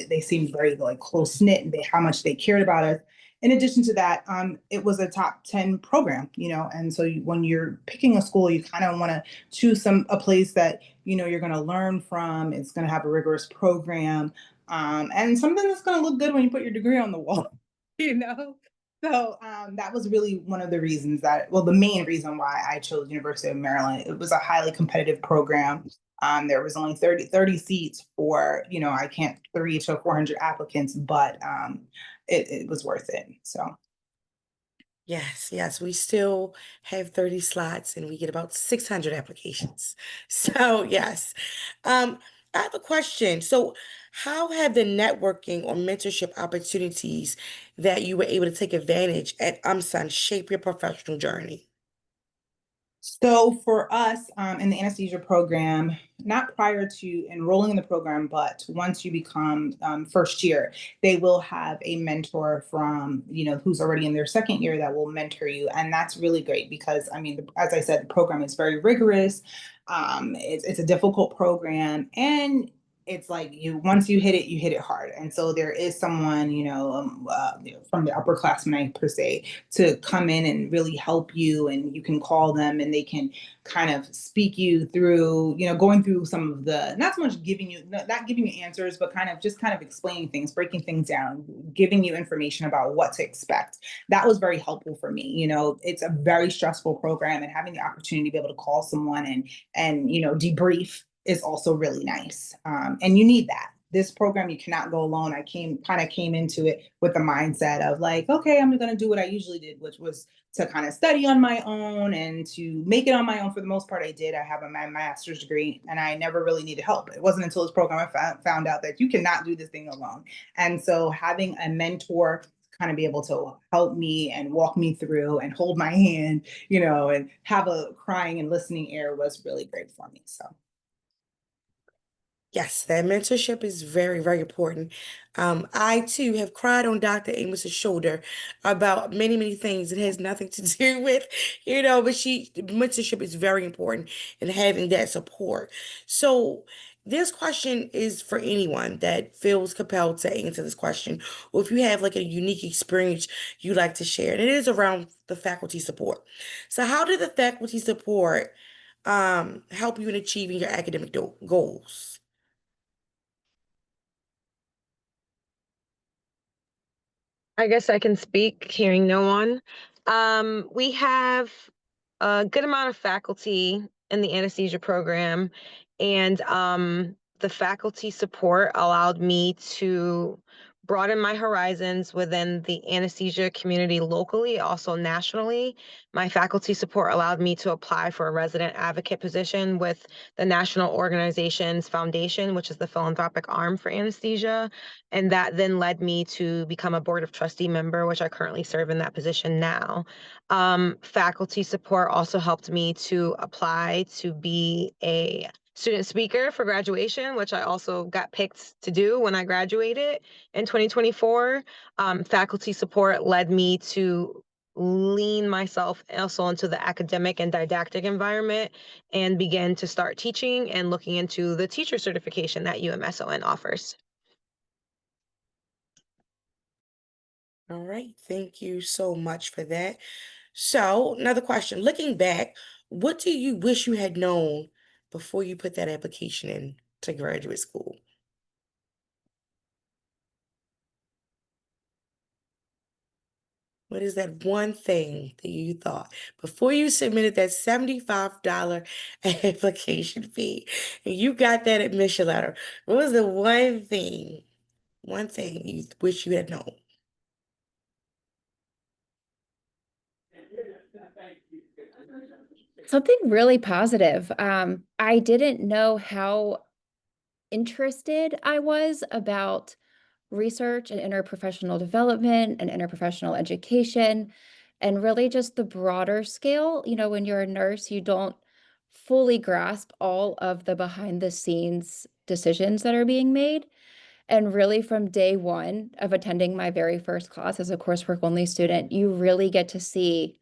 They seemed very like close knit and how much they cared about us. In addition to that, it was a top 10 program, and so when you're picking a school, you kind of want to choose a place that, you're going to learn from. It's going to have a rigorous program, and something that's going to look good when you put your degree on the wall, you know? So that was really one of the reasons the main reason why I chose University of Maryland. It was a highly competitive program. There was only 30 seats for, I can't reach 400 applicants, but it was worth it. So Yes, yes, we still have 30 slots and we get about 600 applications. So, yes. I have a question. So, how have the networking or mentorship opportunities that you were able to take advantage at UMSUN shape your professional journey? So for us in the anesthesia program, not prior to enrolling in the program, but once you become first year, they will have a mentor from, who's already in their second year that will mentor you. And that's really great because, I mean, as I said, the program is very rigorous. It's a difficult program. And it's like once you hit it hard. And so there is someone, from the upperclassmen per se, to come in and really help you, and you can call them and they can kind of speak you through, going through some of the, not so much not giving you answers, but kind of explaining things, breaking things down, giving you information about what to expect. That was very helpful for me. It's a very stressful program, and having the opportunity to be able to call someone and debrief is also really nice. And you need that. This program, you cannot go alone. I came into it with the mindset of like, okay, I'm going to do what I usually did, which was to kind of study on my own and to make it on my own. For the most part, I did. I have my master's degree and I never really needed help. It wasn't until this program I found out that you cannot do this thing alone. And so having a mentor kind of be able to help me and walk me through and hold my hand, and have a crying and listening ear was really great for me. So Yes, that mentorship is very, very important. I too have cried on Dr. Amos's shoulder about many, many things. It has nothing to do with, but mentorship is very important and having that support. So this question is for anyone that feels compelled to answer this question, or if you have like a unique experience you'd like to share, and it is around the faculty support. So how did the faculty support help you in achieving your academic goals? I guess I can speak, hearing no one. We have a good amount of faculty in the anesthesia program, and the faculty support allowed me to broaden my horizons within the anesthesia community locally, also nationally. My faculty support allowed me to apply for a resident advocate position with the National Organizations Foundation, which is the philanthropic arm for anesthesia. And that then led me to become a board of trustee member, which I currently serve in that position now. Faculty support also helped me to apply to be a student speaker for graduation, which I also got picked to do when I graduated in 2024. Faculty support led me to lean myself also into the academic and didactic environment and begin to start teaching and looking into the teacher certification that UMSON offers. All right, thank you so much for that. So, another question. Looking back, what do you wish you had known before you put that application in to graduate school? What is that one thing that you thought before you submitted that $75 application fee and you got that admission letter? What was the one thing you wish you had known? Something really positive. I didn't know how interested I was about research and interprofessional development and interprofessional education, and really just the broader scale. When you're a nurse, you don't fully grasp all of the behind the scenes decisions that are being made. And really, from day one of attending my very first class as a coursework only student, you really get to see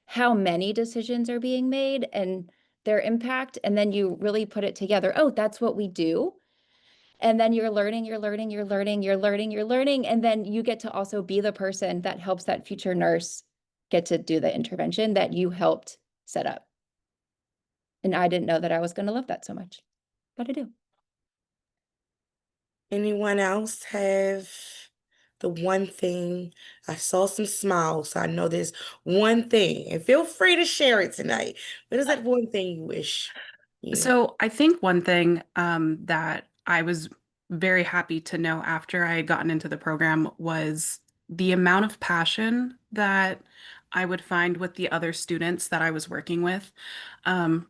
how many decisions are being made and their impact. And then you really put it together. Oh, that's what we do. And then you're learning, you're learning, you're learning, you're learning, you're learning. And then you get to also be the person that helps that future nurse get to do the intervention that you helped set up. And I didn't know that I was going to love that so much, but I do. Anyone else have the one thing? I saw some smiles, so I know there's one thing, and feel free to share it tonight. What is that one thing you wish you know? So I think one thing that I was very happy to know after I had gotten into the program was the amount of passion that I would find with the other students that I was working with. Um,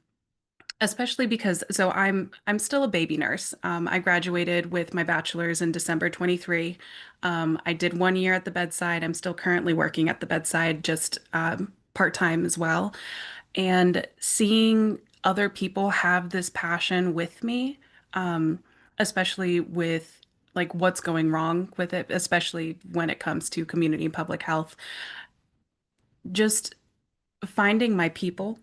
Especially because I'm still a baby nurse. I graduated with my bachelor's in December 23. I did 1 year at the bedside. I'm still currently working at the bedside, just part-time as well. And seeing other people have this passion with me, especially with like what's going wrong with it, especially when it comes to community and public health, just finding my people,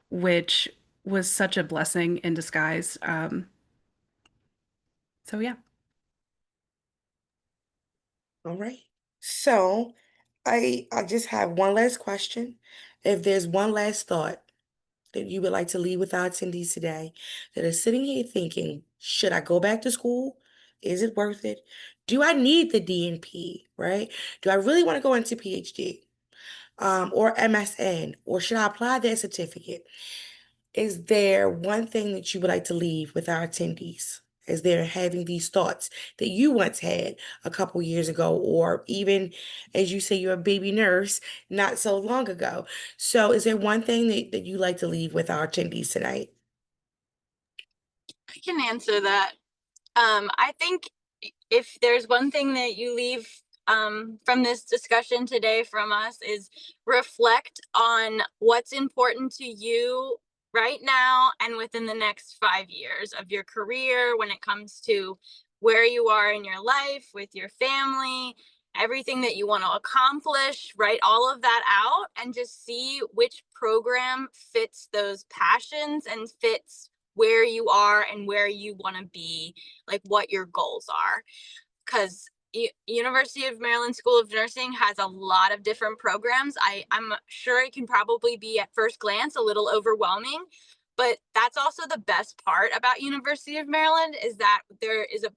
which was such a blessing in disguise. So yeah. All right. So I just have one last question. If there's one last thought that you would like to leave with our attendees today that are sitting here thinking, should I go back to school? Is it worth it? Do I need the DNP, right? Do I really want to go into PhD, or MSN, or should I apply that certificate? Is there one thing that you would like to leave with our attendees as they're having these thoughts that you once had a couple years ago, or even as you say, you're a baby nurse not so long ago? So, is there one thing that you like to leave with our attendees tonight? I can answer that. I think if there's one thing that you leave from this discussion today from us is reflect on what's important to you right now and within the next 5 years of your career, when it comes to where you are in your life, with your family, everything that you want to accomplish, write all of that out and just see which program fits those passions and fits where you are and where you want to be, like what your goals are. Because University of Maryland School of Nursing has a lot of different programs. I'm sure it can probably be at first glance a little overwhelming, but that's also the best part about University of Maryland is that there is a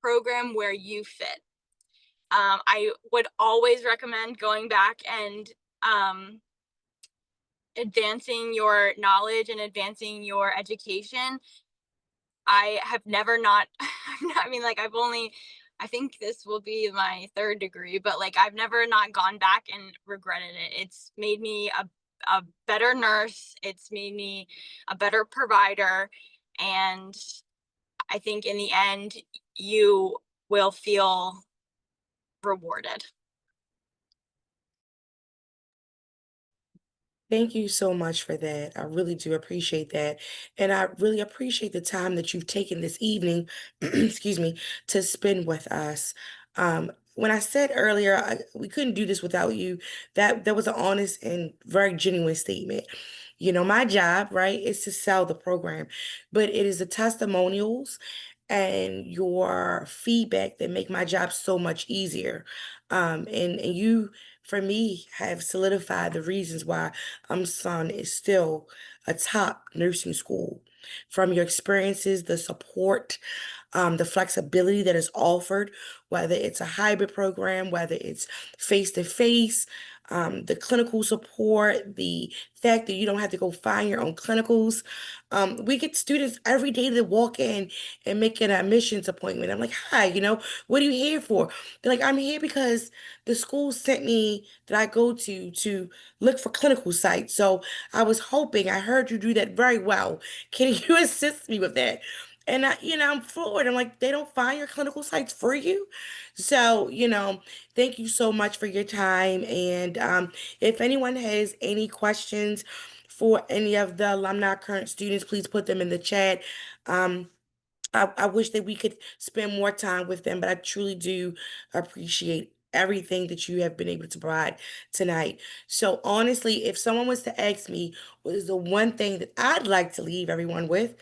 program where you fit. I would always recommend going back and advancing your knowledge and advancing your education. I have never not, I mean, like I think this will be my third degree, but like I've never not gone back and regretted it. It's made me a better nurse. It's made me a better provider. And I think in the end, you will feel rewarded. Thank you so much for that. I really do appreciate that. And I really appreciate the time that you've taken this evening, excuse me, to spend with us. When I said earlier, we couldn't do this without you, that was an honest and very genuine statement. You know, my job, right, is to sell the program, but it is the testimonials and your feedback that make my job so much easier. And you, for me, have solidified the reasons why Sun is still a top nursing school. From your experiences, the support, the flexibility that is offered, whether it's a hybrid program, whether it's face to face, the clinical support, the fact that you don't have to go find your own clinicals. We get students every day that walk in and make an admissions appointment. I'm like, hi, what are you here for? They're like, I'm here because the school sent me that I go to look for clinical sites. So I was hoping, I heard you do that very well. Can you assist me with that? And I'm floored. I'm like, they don't find your clinical sites for you. So, thank you so much for your time. And if anyone has any questions for any of the alumni current students, please put them in the chat. Um, I wish that we could spend more time with them, but I truly do appreciate everything that you have been able to provide tonight. So honestly, if someone was to ask me what is the one thing that I'd like to leave everyone with,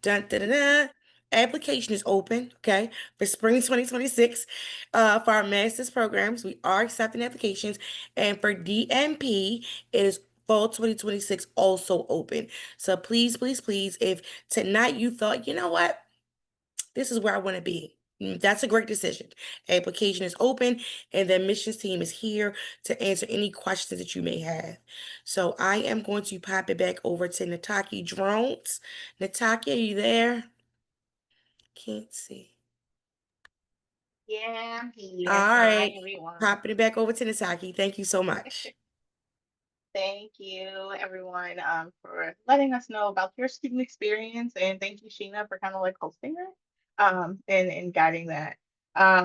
dun, dun, dun, dun, application is open, okay, for spring 2026 for our master's programs. We are accepting applications. And for DMP, it is fall 2026 also open. So please, please, please, if tonight you thought, you know what? This is where I want to be. That's a great decision. Application is open, and the admissions team is here to answer any questions that you may have. So I am going to pop it back over to Nataki Drones. Nataki, are you there? Can't see. Yeah, I'm All here. Hi, right. everyone. Popping it back over to Nataki. Thank you so much. Thank you, everyone, for letting us know about your student experience, and thank you, Sheena, for kind of like hosting it, and guiding that.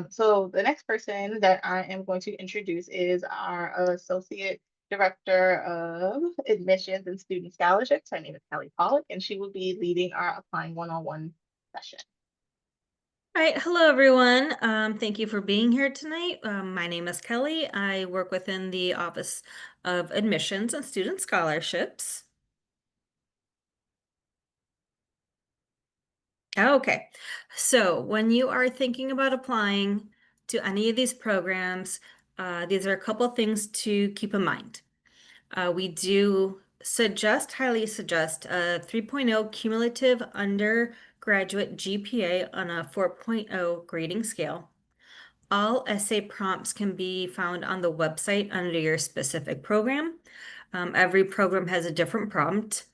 So the next person that I am going to introduce is our Associate Director of Admissions and Student Scholarships. Her name is Kelly Pollock, and she will be leading our Applying 101 session. All right, hello everyone. Thank you for being here tonight. My name is Kelly. I work within the Office of Admissions and Student Scholarships. Okay, so when you are thinking about applying to any of these programs, these are a couple things to keep in mind. We do highly suggest a 3.0 cumulative undergraduate GPA on a 4.0 grading scale. All essay prompts can be found on the website under your specific program. Every program has a different prompt.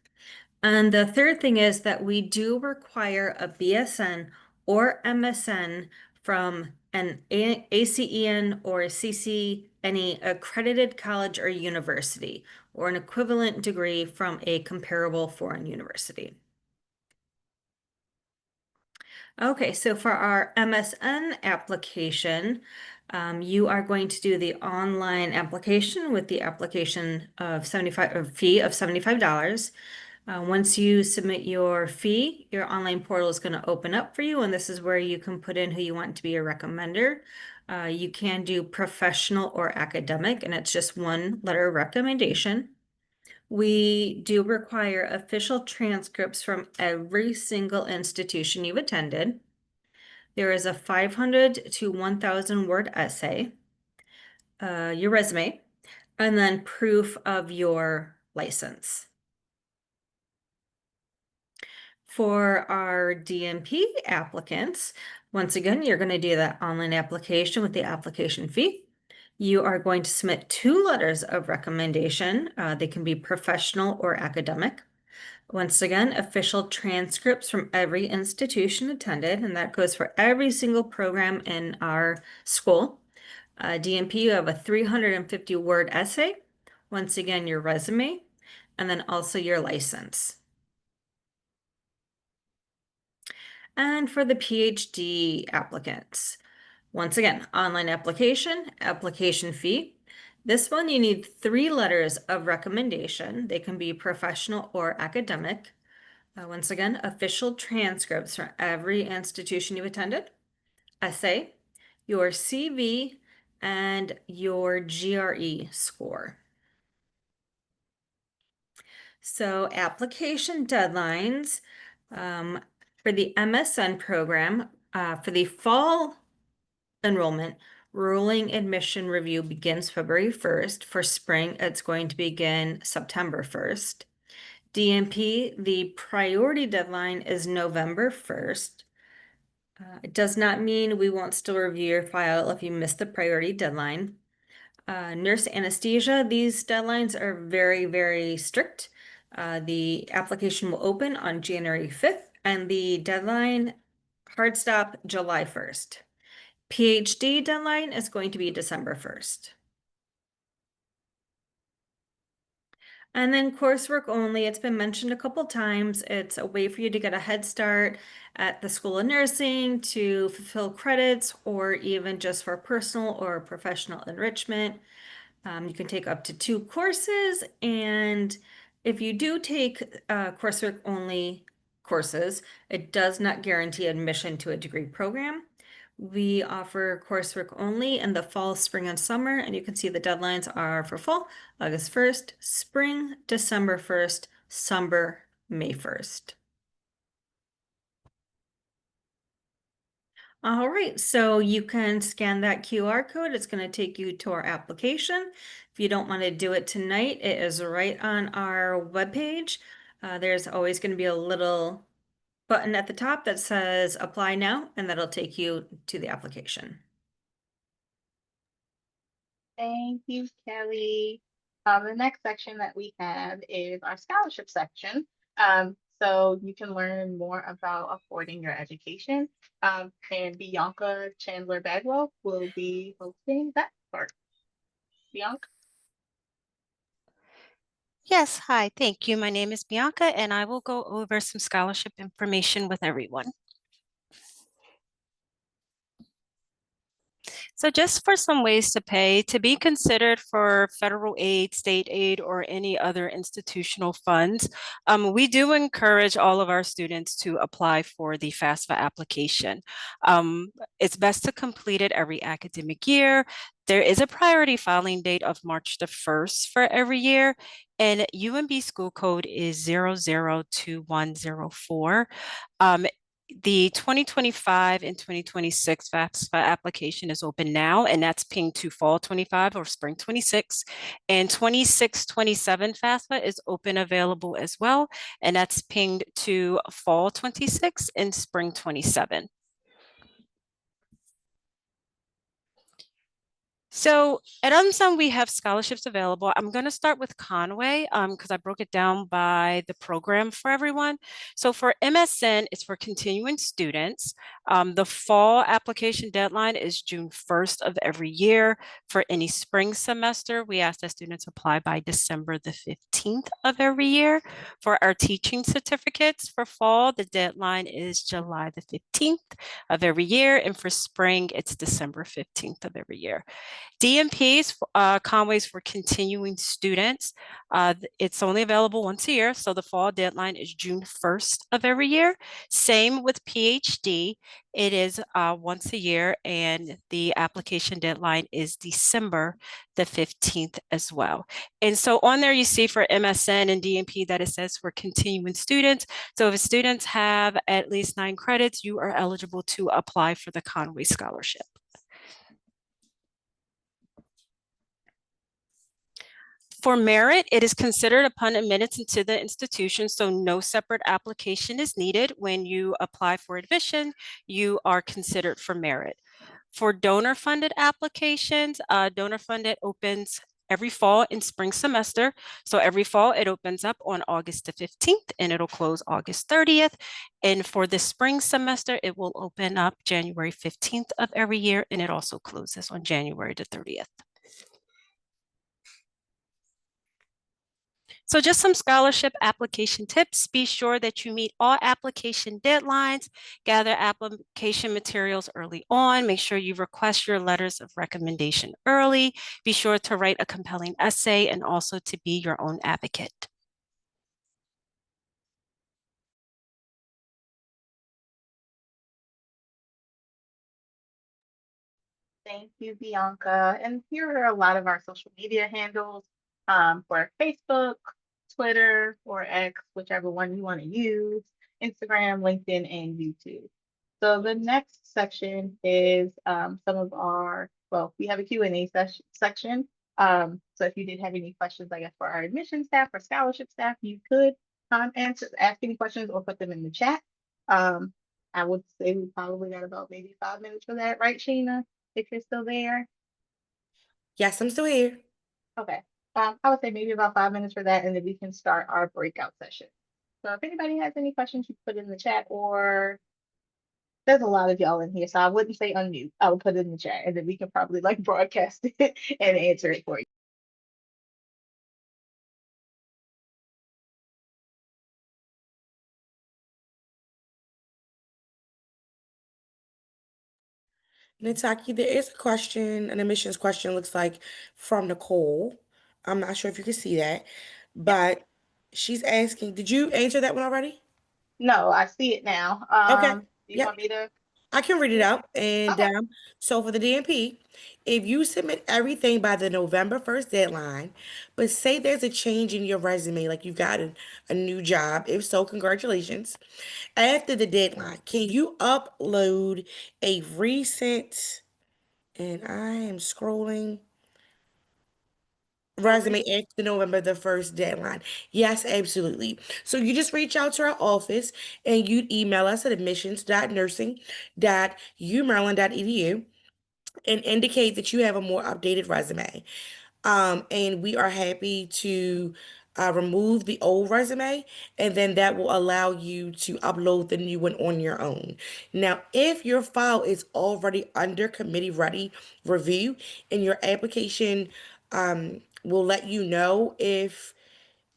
And the third thing is that we do require a BSN or MSN from an ACEN or CCNE accredited college or university, or an equivalent degree from a comparable foreign university. Okay, so for our MSN application, you are going to do the online application with the application of fee of $75. Once you submit your fee, your online portal is going to open up for you, and this is where you can put in who you want to be a recommender. You can do professional or academic, and it's just one letter of recommendation. We do require official transcripts from every single institution you've attended. There is a 500 to 1,000 word essay, your resume, and then proof of your license. For our DNP applicants, once again, you're going to do that online application with the application fee. You are going to submit 2 letters of recommendation. They can be professional or academic. Once again, official transcripts from every institution attended, and that goes for every single program in our school. DNP, you have a 350 word essay. Once again, your resume, and then also your license. And for the PhD applicants, once again, online application, application fee. This one, you need 3 letters of recommendation. They can be professional or academic. Once again, official transcripts from every institution you attended, essay, your CV, and your GRE score. So application deadlines for the MSN program, for the fall enrollment, rolling admission review begins February 1st. For spring, it's going to begin September 1st. DNP, the priority deadline is November 1st. It does not mean we won't still review your file if you missed the priority deadline. Nurse anesthesia, these deadlines are very, very strict. The application will open on January 5th and the deadline hard stop July 1st. PhD deadline is going to be December 1st. And then coursework only, it's been mentioned a couple times. It's a way for you to get a head start at the School of Nursing to fulfill credits or even just for personal or professional enrichment. You can take up to 2 courses, and if you do take coursework only courses, it does not guarantee admission to a degree program. We offer coursework only in the fall, spring, and summer, and you can see the deadlines are for fall, August 1st, spring, December 1st, summer, May 1st. All right, so you can scan that QR code. It's going to take you to our application. If you don't want to do it tonight, it is right on our webpage. There's always going to be a little button at the top that says apply now, and that'll take you to the application. Thank you, Kelly. The next section that we have is our scholarship section. So you can learn more about affording your education. And Bianca Chandler Bagwell will be hosting that part. Bianca? Yes, hi, thank you. My name is Bianca, and I will go over some scholarship information with everyone. So just for some ways to pay, to be considered for federal aid, state aid, or any other institutional funds, we do encourage all of our students to apply for the FAFSA application. It's best to complete it every academic year. There is a priority filing date of March the 1st for every year, and UMB school code is 002104. The 2025 and 2026 FAFSA application is open now, and that's pinged to fall 25 or spring 26. And 26-27 FAFSA is open available as well, and that's pinged to fall 26 and spring 27. So at UMSUM, we have scholarships available. I'm going to start with Conway because I broke it down by the program for everyone. So for MSN, it's for continuing students. The fall application deadline is June 1st of every year. For any spring semester, we ask that students apply by December the 15th of every year. For our teaching certificates for fall, the deadline is July the 15th of every year. And for spring, it's December 15th of every year. DMPs, Conway's for continuing students. It's only available once a year, so the fall deadline is June 1st of every year. Same with PhD. It is once a year, and the application deadline is December the 15th as well. And so on there, you see for MSN and DMP that it says for continuing students. So if students have at least 9 credits, you are eligible to apply for the Conway Scholarship. For merit, it is considered upon admittance into the institution, so no separate application is needed. When you apply for admission, you are considered for merit. For donor-funded applications, donor-funded opens every fall and spring semester. So every fall, it opens up on August the 15th and it'll close August 30th. And for the spring semester, it will open up January 15th of every year, and it also closes on January the 30th. So just some scholarship application tips. Be sure that you meet all application deadlines, gather application materials early on, make sure you request your letters of recommendation early, be sure to write a compelling essay, and also to be your own advocate. Thank you, Bianca. And here are a lot of our social media handles for Facebook, Twitter, or X, whichever one you want to use, Instagram, LinkedIn, and YouTube. So the next section is some of our, well, we have a Q&A section. So if you did have any questions, I guess, for our admission staff or scholarship staff, you could ask any questions or put them in the chat. I would say we probably got about maybe 5 minutes for that, right, Sheena? If you're still there. Yes, I'm still here. Okay. I would say maybe about 5 minutes for that, and then we can start our breakout session. So if anybody has any questions, you can put in the chat, or there's a lot of y'all in here, so I wouldn't say unmute. I would put it in the chat, and then we can probably like broadcast it and answer it for you. Nataki, there is a question, an admissions question, looks like from Nicole. I'm not sure if you can see that, but she's asking, did you answer that one already? No, I see it now. Okay. Do you Yep. want me to I can read it read it? out. And Okay. so for the DMP, if you submit everything by the November 1st deadline, but say there's a change in your resume, like you've gotten a new job, if so, congratulations. After the deadline, can you upload a recent, and I am scrolling, resume after the November the 1st deadline? Yes, absolutely. So you just reach out to our office and you'd email us at admissions.nursing.umaryland.edu and indicate that you have a more updated resume. And we are happy to remove the old resume, and then that will allow you to upload the new one on your own. Now, if your file is already under committee ready review and your application will let you know if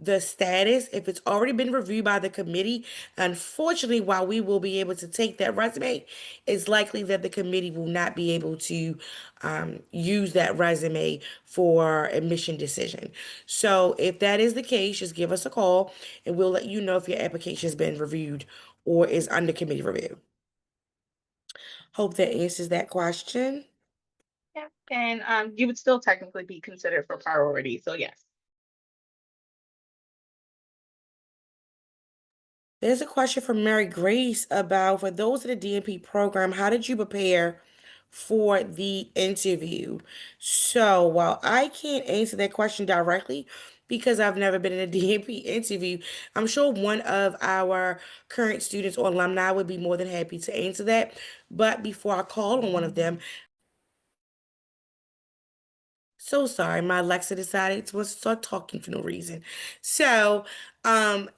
the status, if it's already been reviewed by the committee. Unfortunately, while we will be able to take that resume, it's likely that the committee will not be able to use that resume for admission decision. So if that is the case, just give us a call and we'll let you know if your application has been reviewed or is under committee review. Hope that answers that question. Yeah. And you would still technically be considered for priority. So yes. There's a question from Mary Grace about, for those in the DNP program, how did you prepare for the interview? So while I can't answer that question directly because I've never been in a DNP interview, I'm sure one of our current students or alumni would be more than happy to answer that. But before I call on one of them, so sorry, my Alexa decided to start talking for no reason. So,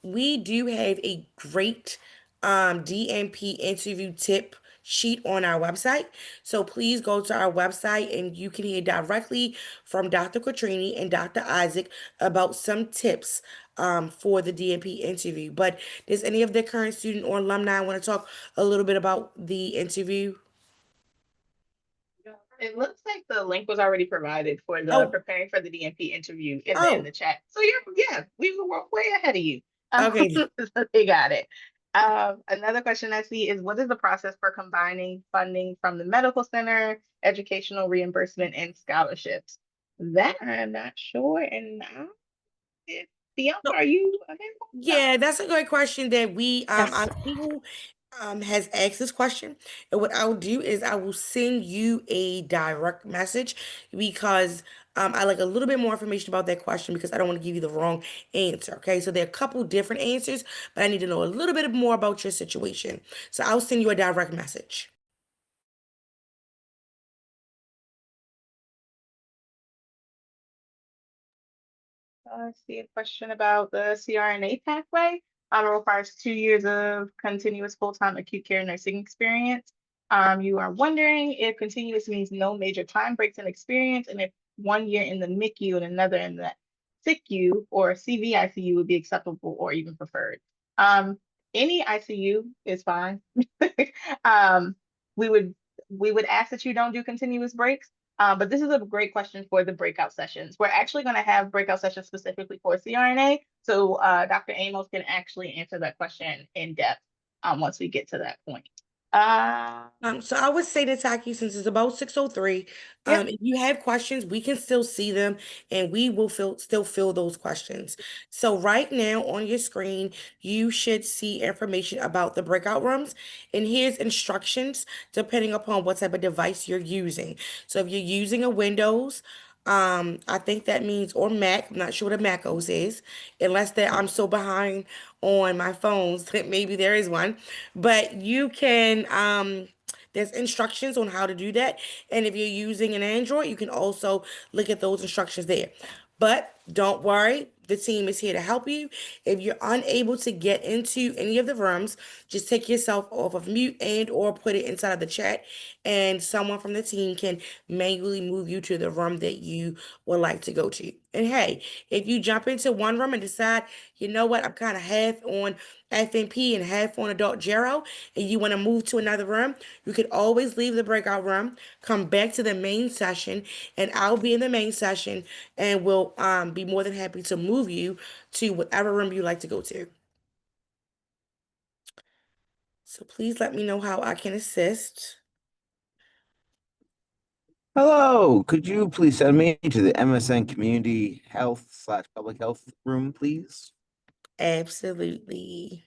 we do have a great DNP interview tip sheet on our website. So please go to our website and you can hear directly from Dr. Quattrini and Dr. Isaac about some tips for the DNP interview. But does any of the current student or alumni want to talk a little bit about the interview? It looks like the link was already provided for the Oh, preparing for the DNP interview in the oh, chat. So yeah, we were way ahead of you. okay. So they got it. Another question I see is what is the process for combining funding from the medical center, educational reimbursement, and scholarships? That I'm not sure. And Bianca, So, are you available? No? yeah, that's a great question that I Yes. see who has asked this question. And what I'll do is I will send you a direct message because I like a little bit more information about that question because I don't want to give you the wrong answer. Okay, so there are a couple different answers, but I need to know a little bit more about your situation. So I'll send you a direct message. I see a question about the CRNA pathway. It requires 2 years of continuous full-time acute care nursing experience. You are wondering if continuous means no major time breaks in experience, and if 1 year in the MICU and another in the SICU or CVICU would be acceptable or even preferred. Um, any ICU is fine. Um, we would we would ask that you don't do continuous breaks. But this is a great question for the breakout sessions. We're actually going to have breakout sessions specifically for CRNA. So Dr. Amos can actually answer that question in depth once we get to that point. So I would say to Taki, since it's about 6:03, Yep. if you have questions, we can still see them and we will still fill those questions. So right now on your screen, you should see information about the breakout rooms, and here's instructions depending upon what type of device you're using. So if you're using a Windows, I think that means or Mac. I'm not sure what a Mac OS is, unless that I'm so behind on my phones that maybe there is one. But you can there's instructions on how to do that. And if you're using an Android, you can also look at those instructions there. But don't worry, the team is here to help you. If you're unable to get into any of the rooms, just take yourself off of mute and or put it inside of the chat, and someone from the team can manually move you to the room that you would like to go to. And hey, if you jump into one room and decide, you know what, I'm kind of half on FNP and half on adult Gero, and you want to move to another room, you could always leave the breakout room, come back to the main session, and I'll be in the main session, and we'll be more than happy to move you to whatever room you like to go to. So please let me know how I can assist. Hello, could you please send me to the MSN Community Health / Public Health room, please? Absolutely.